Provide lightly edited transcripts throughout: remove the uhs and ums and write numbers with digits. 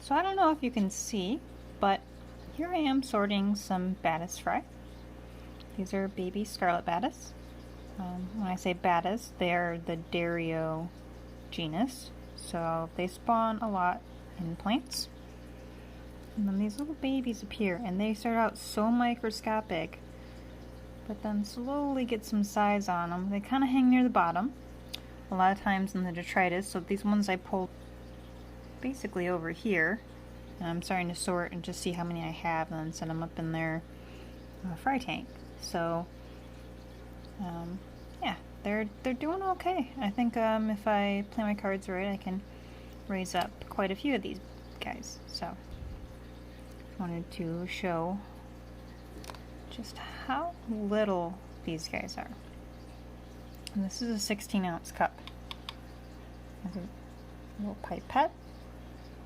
So I don't know if you can see, but here I am sorting some Batis fry. These are baby scarlet Batis. When I say Batis, they're the Dario genus. So they spawn a lot in plants. And then these little babies appear, and they start out so microscopic, but then slowly get some size on them. They kind of hang near the bottom, a lot of times in the detritus. So these ones I pulled basically over here, and I'm starting to sort and just see how many I have, and then set them up in their fry tank. So yeah, they're doing okay. I think if I play my cards right, I can raise up quite a few of these guys. So wanted to show just how little these guys are. And this is a 16-ounce cup. There's a little pipette,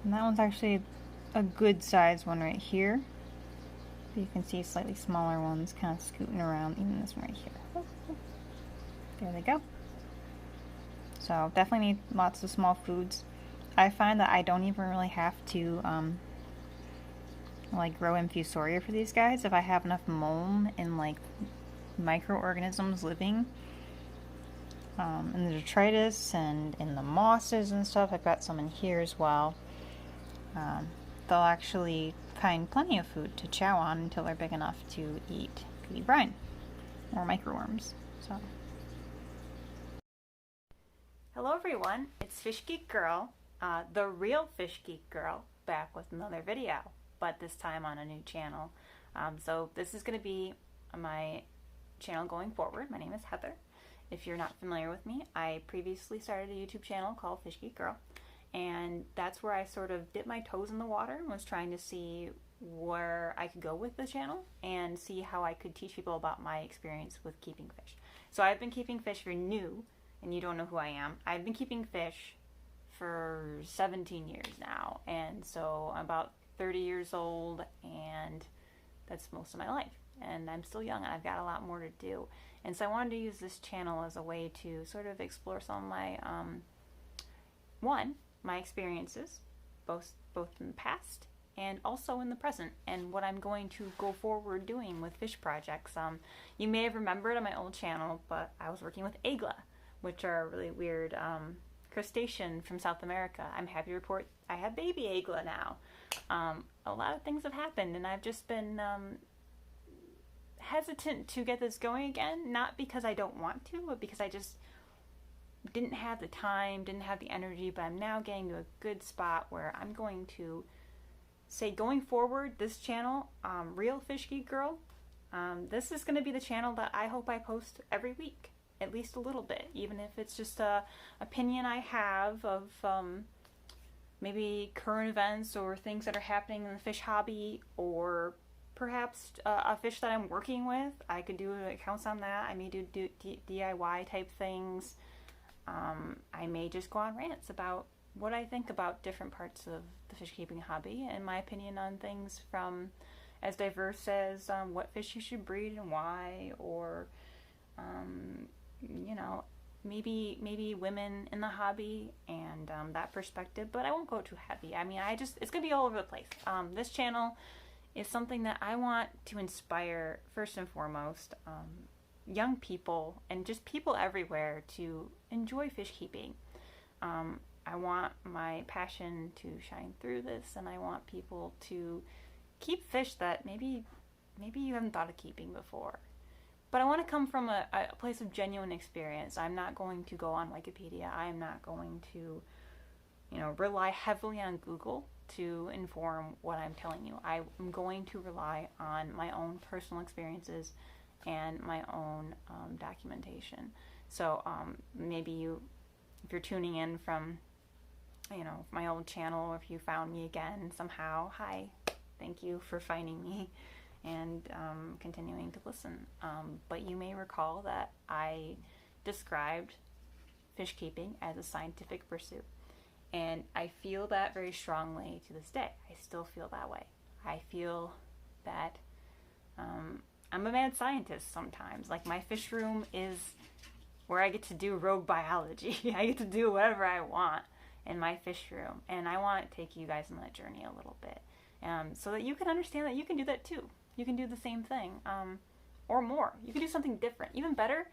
and that one's actually a good size one right here. You can see slightly smaller ones kind of scooting around, even this one right here. There they go. So definitely need lots of small foods. I find that I don't even really have to like grow infusoria for these guys. If I have enough mold and like microorganisms living in the detritus and in the mosses and stuff, I've got some in here as well, they'll actually find plenty of food to chow on until they're big enough to eat beauty brine or microworms. So hello everyone, it's Fish Geek Girl, the real Fish Geek Girl, back with another video, but this time on a new channel. So this is going to be my channel going forward. My name is Heather. If you're not familiar with me, I previously started a YouTube channel called Fish Geek Girl, and that's where I sort of dipped my toes in the water and was trying to see where I could go with the channel and see how I could teach people about my experience with keeping fish. So I've been keeping fish. If you're new and you don't know who I am, I've been keeping fish for 17 years now, and so I'm about 30 years old, and that's most of my life, and I'm still young and I've got a lot more to do. And so I wanted to use this channel as a way to sort of explore some of my my experiences, both in the past and also in the present, and what I'm going to go forward doing with fish projects. You may have remembered on my old channel, but I was working with agla, which are a really weird crustacean from South America. I'm happy to report I have baby agla now. A lot of things have happened, and I've just been hesitant to get this going again, not because I don't want to, but because I just didn't have the time, didn't have the energy. But I'm now getting to a good spot where I'm going to say, going forward, this channel, Real Fish Geek Girl, this is going to be the channel that I hope I post every week, at least a little bit, even if it's just a opinion I have of maybe current events or things that are happening in the fish hobby, or perhaps a fish that I'm working with. I could do accounts on that. I may do DIY type things. I may just go on rants about what I think about different parts of the fish keeping hobby and my opinion on things, from as diverse as what fish you should breed and why, or you know, maybe women in the hobby and that perspective. But I won't go too heavy. I mean, it's gonna be all over the place. This channel is something that I want to inspire, first and foremost, young people and just people everywhere to enjoy fish keeping. I want my passion to shine through this, and I want people to keep fish that maybe you haven't thought of keeping before. But I want to come from a place of genuine experience. I'm not going to go on Wikipedia. I'm not going to, rely heavily on Google to inform what I'm telling you. I'm going to rely on my own personal experiences and my own documentation. So maybe if you're tuning in from, my old channel, or if you found me again somehow, hi, thank you for finding me and continuing to listen. But you may recall that I described fish keeping as a scientific pursuit. And I feel that very strongly to this day. I still feel that way. I feel that I'm a mad scientist sometimes. Like, my fish room is where I get to do rogue biology. I get to do whatever I want. in my fish room, and I want to take you guys on that journey a little bit, so that you can understand that you can do that too. You can do the same thing, or more. You can do something different, even better.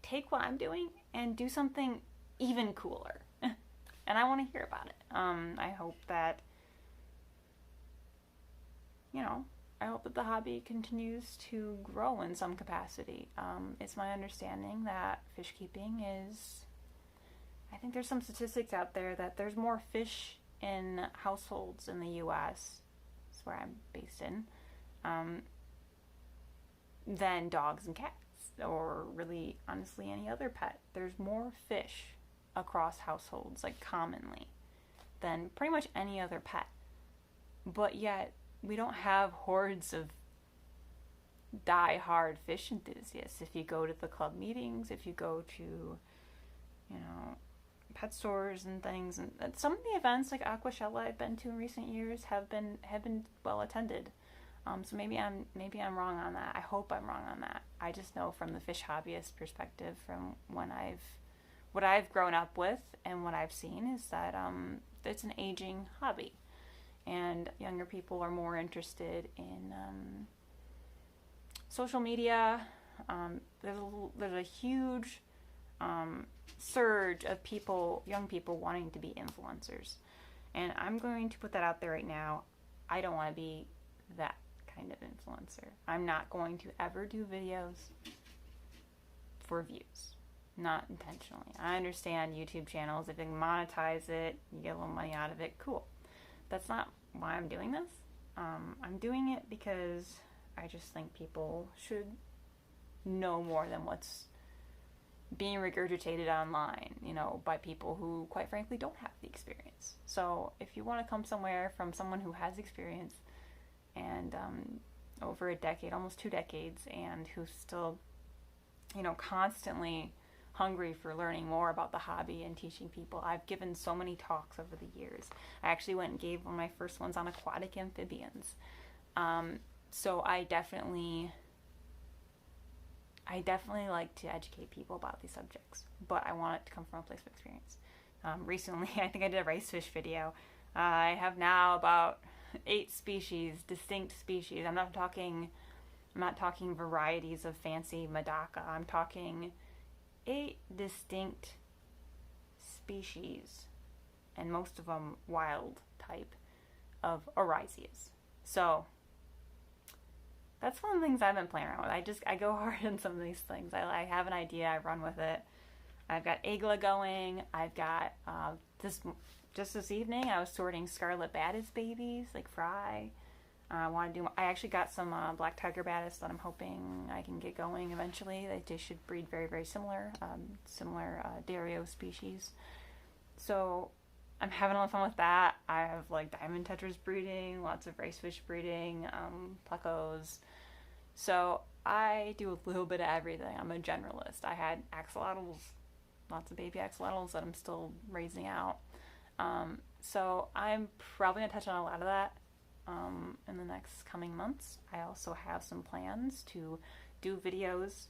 Take what I'm doing and do something even cooler, and I want to hear about it. I hope that I hope that the hobby continues to grow in some capacity. It's my understanding that fish keeping is, I think there's some statistics out there that there's more fish in households in the U.S., that's where I'm based in, than dogs and cats, or really, honestly, any other pet. There's more fish across households, like commonly, than pretty much any other pet. But yet, we don't have hordes of die-hard fish enthusiasts. If you go to the club meetings, if you go to, pet stores and things, and some of the events like Aquashella I've been to in recent years have been well attended. So maybe I'm wrong on that. I hope I'm wrong on that. I just know from the fish hobbyist perspective, from what I've grown up with and what I've seen, is that it's an aging hobby. And younger people are more interested in social media. There's a huge surge of young people wanting to be influencers. And I'm going to put that out there right now. I don't want to be that kind of influencer. I'm not going to ever do videos for views. Not intentionally. I understand YouTube channels, if they monetize it, you get a little money out of it, cool. That's not why I'm doing this. I'm doing it because I just think people should know more than what's being regurgitated online, by people who, quite frankly, don't have the experience. So if you want to come somewhere from someone who has experience and over a decade, almost 2 decades, and who's still, constantly hungry for learning more about the hobby and teaching people. I've given so many talks over the years. I actually went and gave one of my first ones on aquatic amphibians. So I definitely like to educate people about these subjects, but I want it to come from a place of experience. Recently, I think I did a rice fish video. I have now about 8 species, distinct species. I'm not talking varieties of fancy Medaka. I'm talking 8 distinct species, and most of them wild type, of Oryzias. So that's one of the things I've been playing around with. I go hard in some of these things. I have an idea, I run with it. I've got Agla going. I've got just this evening I was sorting Scarlet Batis babies, like fry. I actually got some black tiger batis that I'm hoping I can get going eventually. They should breed very, very similar Dario species. So I'm having a lot of fun with that. I have diamond tetras breeding, lots of rice fish breeding, plecos. So I do a little bit of everything. I'm a generalist. I had axolotls, lots of baby axolotls that I'm still raising out. So I'm probably going to touch on a lot of that in the next coming months. I also have some plans to do videos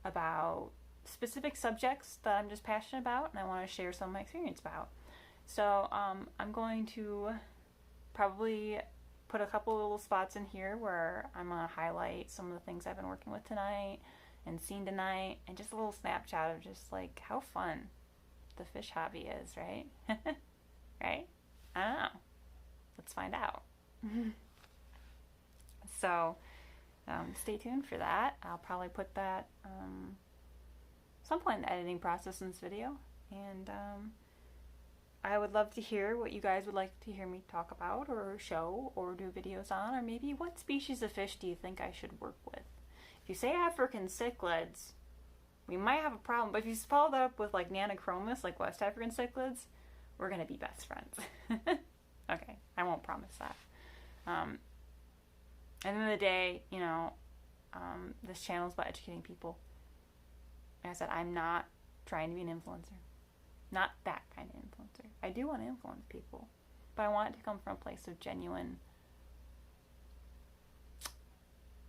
about specific subjects that I'm just passionate about and I want to share some of my experience about. So I'm going to probably put a couple little spots in here where I'm going to highlight some of the things I've been working with tonight and seen tonight, and just a little snapshot of just how fun the fish hobby is, right? Right? I don't know. Let's find out. So stay tuned for that. I'll probably put that some point in the editing process in this video, and I would love to hear what you guys would like to hear me talk about or show or do videos on, or maybe what species of fish do you think I should work with. If you say African cichlids, we might have a problem, but if you follow that up with Nanochromis, like West African cichlids, we're going to be best friends. Okay, I won't promise that. At the end of the day, this channel is about educating people. Like I said, I'm not trying to be an influencer. Not that kind of influencer. I do want to influence people, but I want it to come from a place of genuine.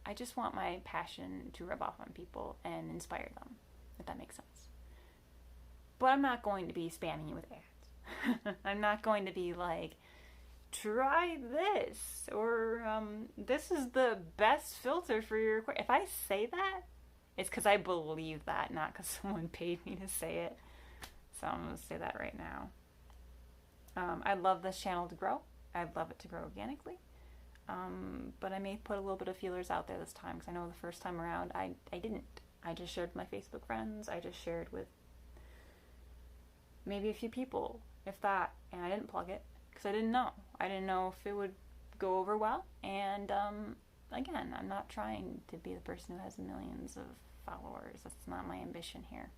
I just want my passion to rub off on people and inspire them, if that makes sense. But I'm not going to be spamming you with I'm not going to be like, try this, or this is the best filter for your. If I say that, it's because I believe that, not because someone paid me to say it. So I'm going to say that right now. I'd love this channel to grow. I'd love it to grow organically. But I may put a little bit of feelers out there this time, because I know the first time around I didn't. I just shared with my Facebook friends. I just shared with maybe a few people, if that, and I didn't plug it because I didn't know. I didn't know if it would go over well. And again, I'm not trying to be the person who has millions of followers. That's not my ambition here.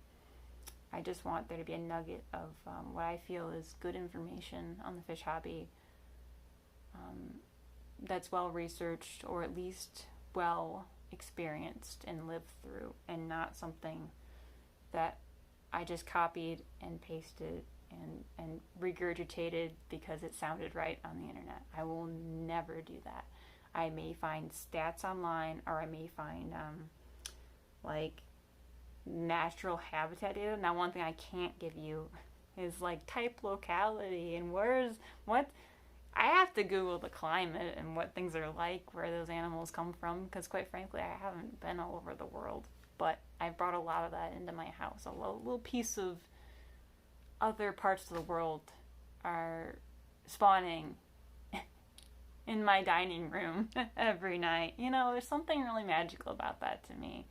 I just want there to be a nugget of what I feel is good information on the fish hobby, that's well researched, or at least well experienced and lived through, and not something that I just copied and pasted and regurgitated because it sounded right on the internet. I will never do that. I may find stats online, or I may find like natural habitat data. Now, one thing I can't give you is like type locality and what. I have to Google the climate and what things are like, where those animals come from, because quite frankly, I haven't been all over the world. But I've brought a lot of that into my house. A little piece of other parts of the world are spawning in my dining room every night. You know, there's something really magical about that to me,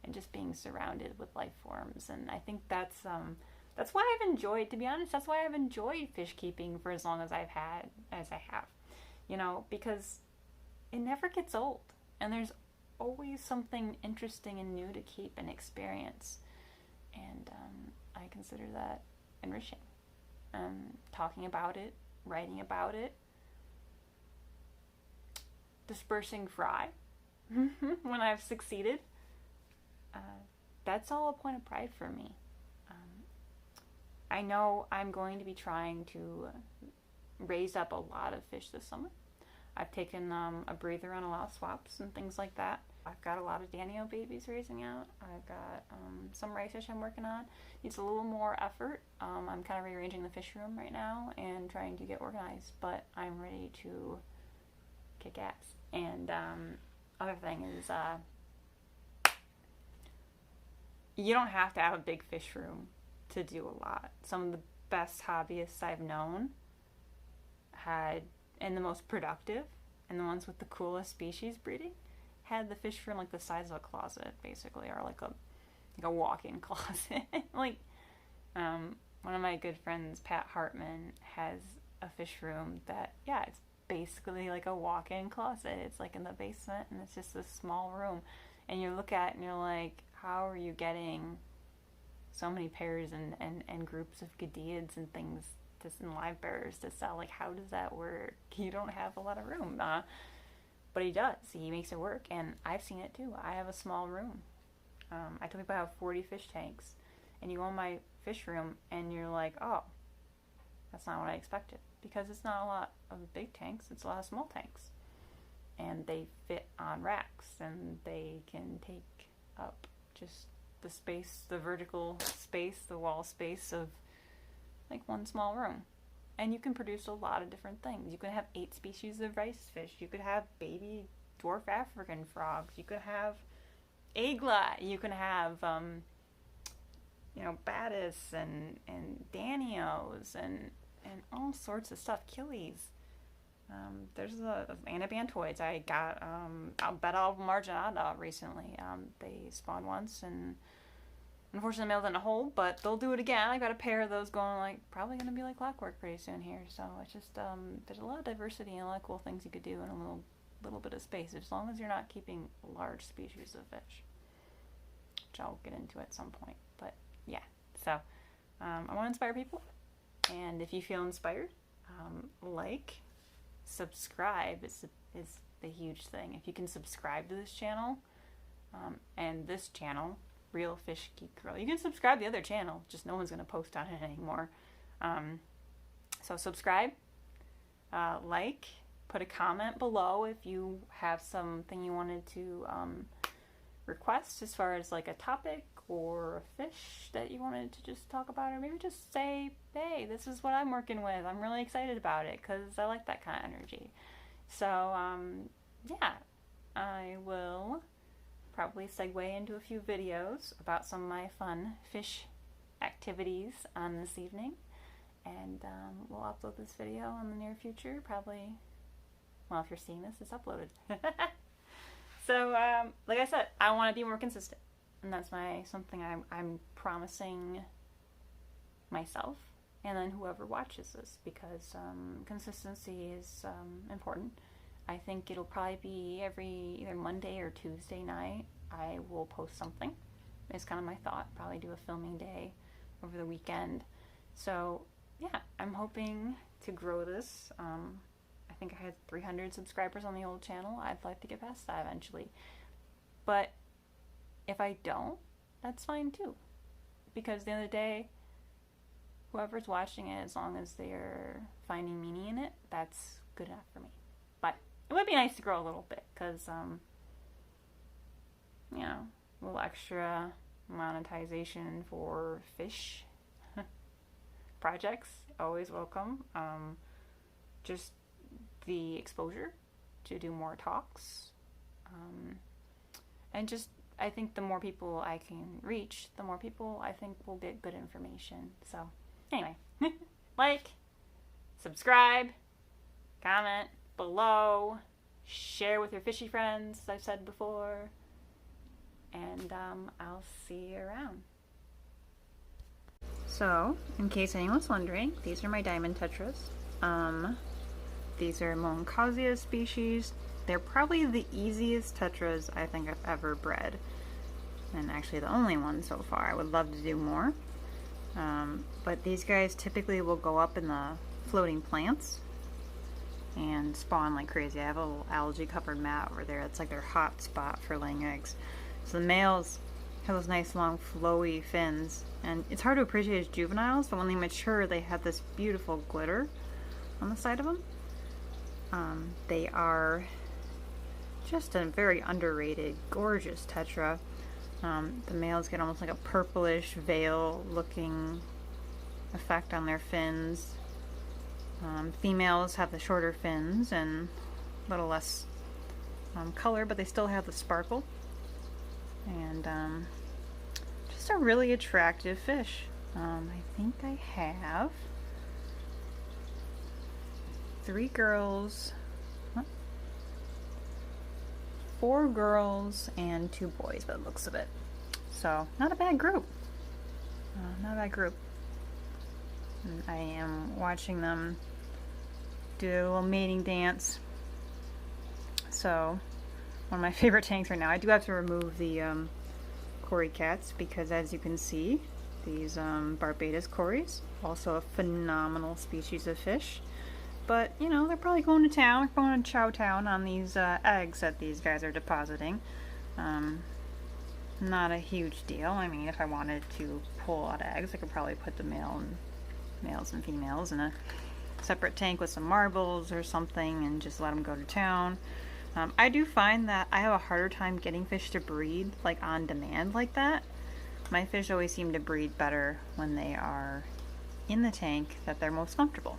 and just being surrounded with life forms. And I think that's why I've enjoyed, to be honest, that's why I've enjoyed fish keeping for as long as I have, you know, because it never gets old, and there's always something interesting and new to keep and experience, and I consider that enriching. Talking about it, writing about it, dispersing fry when I've succeeded, that's all a point of pride for me. I know I'm going to be trying to raise up a lot of fish this summer. I've taken a breather on a lot of swaps and things like that. I've got a lot of Danio babies raising out. I've got some rice fish I'm working on. Needs a little more effort. I'm kind of rearranging the fish room right now and trying to get organized, but I'm ready to kick ass. And other thing is, you don't have to have a big fish room to do a lot. Some of the best hobbyists I've known had, and the most productive, and the ones with the coolest species breeding, had the fish room like the size of a closet, basically, or like a walk-in closet. Like, one of my good friends, Pat Hartman, has a fish room that, yeah, it's basically like a walk-in closet. It's like in the basement, and it's just a small room. And you look at it and you're like, how are you getting so many pairs and groups of gadiids and things, and live bearers to sell? Like, how does that work? You don't have a lot of room. But he does. He makes it work, and I've seen it too. I have a small room. I tell people I have 40 fish tanks, and you go in my fish room and you're like, oh, that's not what I expected, because it's not a lot of big tanks, it's a lot of small tanks, and they fit on racks, and they can take up just the space, the vertical space, the wall space of like one small room. And you can produce a lot of different things. You could have 8 species of rice fish. You could have baby dwarf African frogs. You could have aglet. You can have, batis and danios and all sorts of stuff. Killies. There's the anabantoids. I got Betta marginata recently. They spawned once, and unfortunately mailed in a hole, but they'll do it again. I got a pair of those going, like, probably going to be like clockwork pretty soon here. So it's just, there's a lot of diversity and a lot of cool things you could do in a little bit of space, as long as you're not keeping large species of fish, which I'll get into at some point. But yeah, so I want to inspire people, and if you feel inspired, subscribe is the huge thing. If you can subscribe to this channel, and this channel, Real Fish Geek Girl, you can subscribe to the other channel, just no one's going to post on it anymore. So subscribe, put a comment below if you have something you wanted to request as far as like a topic or a fish that you wanted to just talk about, or maybe just say, hey, this is what I'm working with. I'm really excited about it because I like that kind of energy. So, yeah, I will probably segue into a few videos about some of my fun fish activities on this evening. And we'll upload this video in the near future, probably, well, if you're seeing this, it's uploaded. So, like I said, I want to be more consistent. And that's something I'm promising myself and then whoever watches this, because consistency is important. I think it'll probably be every either Monday or Tuesday night I will post something. It's kind of my thought. Probably do a filming day over the weekend. So, yeah, I'm hoping to grow this. I think I had 300 subscribers on the old channel. I'd like to get past that eventually. But if I don't, that's fine too. Because at the end of the day, whoever's watching it, as long as they're finding meaning in it, that's good enough for me. But it would be nice to grow a little bit, because, you know, a little extra monetization for fish projects, always welcome. Just the exposure to do more talks. And just, I think the more people I can reach, the more people I think will get good information. So, anyway, like, subscribe, comment below, share with your fishy friends, as I've said before, and I'll see you around. So, in case anyone's wondering, these are my diamond tetras. These are Moncasia species. They're probably the easiest tetras I think I've ever bred, and actually the only one so far. I would love to do more, but these guys typically will go up in the floating plants and spawn like crazy. I have a little algae covered mat over there. It's like their hot spot for laying eggs. So the males have those nice long flowy fins, and it's hard to appreciate as juveniles, but when they mature they have this beautiful glitter on the side of them. They are just a very underrated, gorgeous tetra. The males get almost like a purplish veil looking effect on their fins. Females have the shorter fins and a little less color, but they still have the sparkle. And just a really attractive fish. I think I have 3 girls, 4 girls and 2 boys by the looks of it. So, not a bad group. Not a bad group. And I am watching them do a little mating dance. So, one of my favorite tanks right now. I do have to remove the cory cats because, as you can see, these Barbados cories, also a phenomenal species of fish. But, you know, they're probably going to town, going to chow town on these eggs that these guys are depositing. Not a huge deal. I mean, if I wanted to pull out eggs, I could probably put the males and females in a separate tank with some marbles or something and just let them go to town. I do find that I have a harder time getting fish to breed, like, on demand like that. My fish always seem to breed better when they are in the tank that they're most comfortable.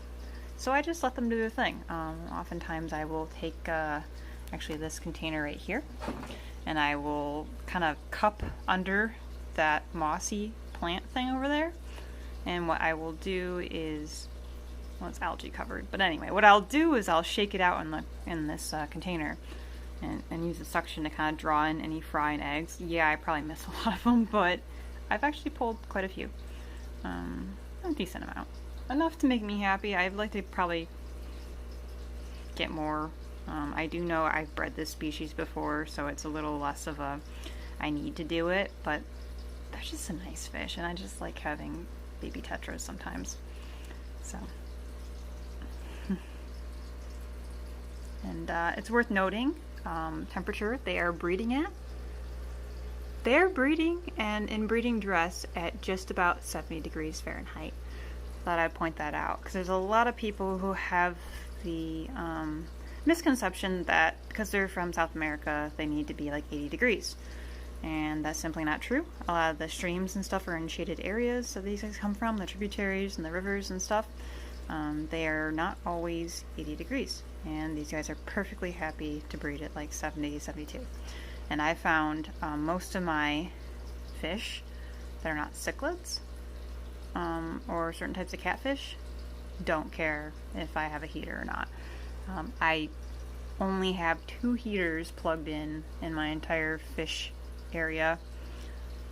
So I just let them do their thing. Oftentimes I will take actually this container right here, and I will kind of cup under that mossy plant thing over there. And what I will do is, well, it's algae covered, but anyway, what I'll do is I'll shake it out in this container and use the suction to kind of draw in any fry and eggs. Yeah, I probably miss a lot of them, but I've actually pulled quite a few. A decent amount. Enough to make me happy. I'd like to probably get more. I do know I've bred this species before, so it's a little less of a I need to do it, but they're just a nice fish, and I just like having baby tetras sometimes. So, and it's worth noting temperature they are breeding at. They're breeding and in breeding dress at just about 70 degrees Fahrenheit. Thought I'd point that out because there's a lot of people who have the misconception that because they're from South America they need to be like 80 degrees. and that's simply not true. A lot of the streams and stuff are in shaded areas that these guys come from, the tributaries and the rivers and stuff. They are not always 80 degrees, and these guys are perfectly happy to breed at like 70, 72. And I found most of my fish that are not cichlids or certain types of catfish don't care if I have a heater or not. I only have 2 heaters plugged in my entire fish area.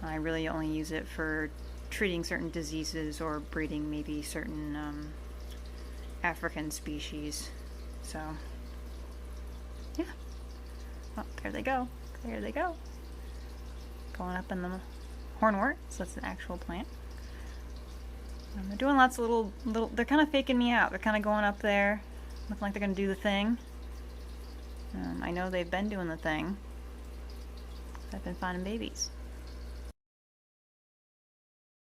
I really only use it for treating certain diseases or breeding maybe certain African species. So, yeah. Oh, there they go. There they go. Going up in the hornwort, so that's an actual plant. They're doing lots of little, they're kind of faking me out. They're kind of going up there, looking like they're going to do the thing. I know they've been doing the thing. I've been finding babies.